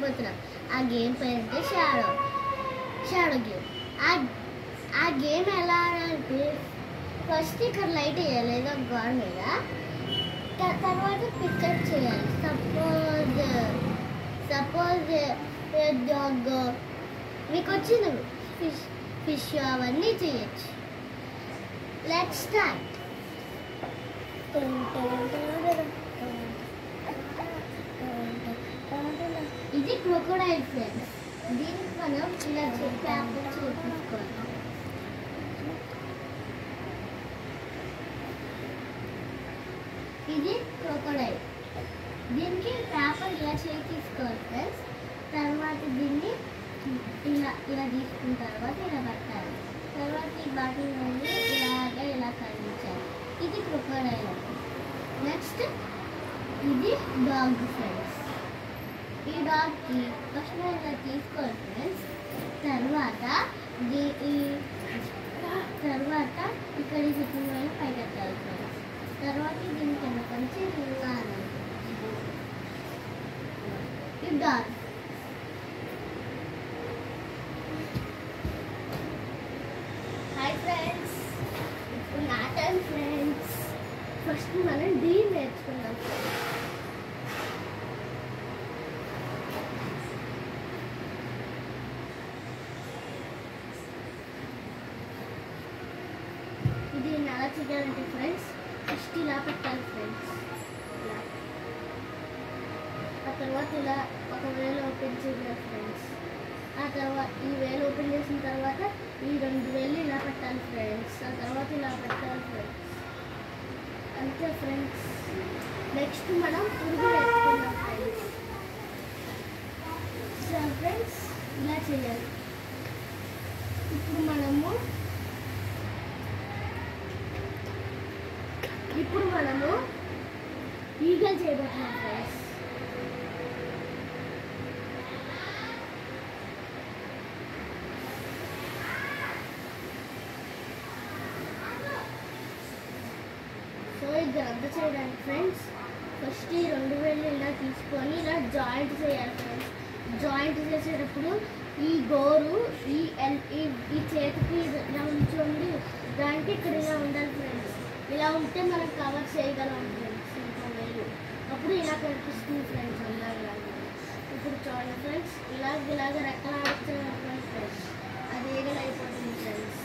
ఆడబోతున్నాం. ఆ game పేరంటే shadow game. ఆ game ఎలా ఆడాలంటే ఫస్ట్ ఇక్కడ లైట్ వేయాలి ఏదో గోడ మీద, తర్వాత పిక్చర్ చేయాలి. సపోజ్ డాగ్ మీకు వచ్చింది ఫిష్ అవన్నీ చేయొచ్చు. Let's start. ఇది క్రొకోడైల్ ఫ్రెండ్స్. దీనికి మనం ఇలా పేపర్ చూపించుకోవాలి. ఇది క్రొకోడైల్. దీనికి పేపర్ ఇలా తీసుకోవాలి ఫ్రెండ్స్. తర్వాత దీన్ని ఇలా తీసుకున్న తర్వాత ఇలా పట్టాలి. తర్వాత ఈ బాటిల్ నుండి ఇలా కదిలించాలి. ఇది క్రొకోడైల్. నెక్స్ట్ ఇది డాగ్ ఫ్రెండ్స్. ఈ డాగ్కి ఫస్ట్ ఇలా తీసుకోవాలి ఫ్రెండ్స్. తర్వాత ఇక్కడ చెట్టు పైకి ఎత్తాలి ఫ్రెండ్స్. తర్వాత దీని కింద కొంచెం ఇది డాగ్. హాయ్ ఫ్రెండ్స్, ఇప్పుడు నా టైం ఫ్రెండ్స్. ఫస్ట్ మనం డీ నేర్చుకున్నాం. ఇది ఎలా చేయాలంటే ఫ్రెండ్స్, ఫస్ట్ ఇలా పెట్టాలి ఫ్రెండ్స్. ఆ తర్వాత ఇలా ఒక వేలు ఓపెన్ చేయాలి ఫ్రెండ్స్. ఆ తర్వాత ఈ వేలు ఓపెన్ చేసిన తర్వాత ఈ 2 వేలు ఇలా పెట్టాలి ఫ్రెండ్స్. ఆ తర్వాత ఇలా పెట్టాలి ఫ్రెండ్స్. అంతే ఫ్రెండ్స్. నెక్స్ట్ మనం పురుగు వేసుకున్నాం ఫ్రెండ్స్. సో ఫ్రెండ్స్ ఇలా చేయాలి. ఇప్పుడు మనము ఈగలు చేయబోతున్నాం ఫ్రెండ్స్. సో ఇది రద్దు చేయడానికి ఫ్రెండ్స్ ఫస్ట్ ఈ 2 వేలు ఇలా తీసుకొని ఇలా జాయింట్ చేయాలి ఫ్రెండ్స్. జాయింట్ చేసేటప్పుడు ఈ గోరు ఈ చేతికి ఇలా ఉంచుండి దానికి ఇక్కడ ఇలా ఉండాలి ఫ్రెండ్స్. ఇలా ఉంటే మనం కవర్ చేయగలం ఫ్రెండ్స్. ఇంకా వేలు అప్పుడు ఇలా కనిపిస్తుంది ఫ్రెండ్స్. అలాగే ఇప్పుడు చూడండి ఫ్రెండ్స్, ఇలాగ రెక్కలాడుతూ ఫ్రెండ్స్ అది ఈగలు అయిపోతుంది ఫ్రెండ్స్.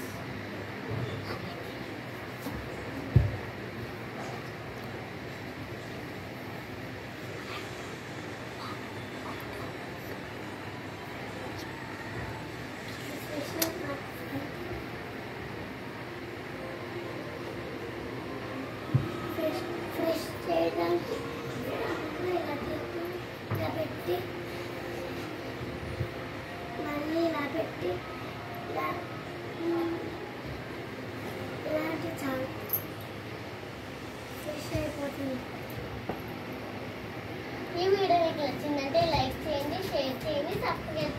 ఫ్రెష్ చేయడానికి ఇలా పెట్టి మళ్ళీ ఇలా పెట్టి ఇలాంటి చాలా ఫ్రెష్ అయిపోతుంది. ఈ వీడియో మీకు నచ్చిందంటే లైక్ చేయండి, షేర్ చేయండి, సబ్స్క్రైబ్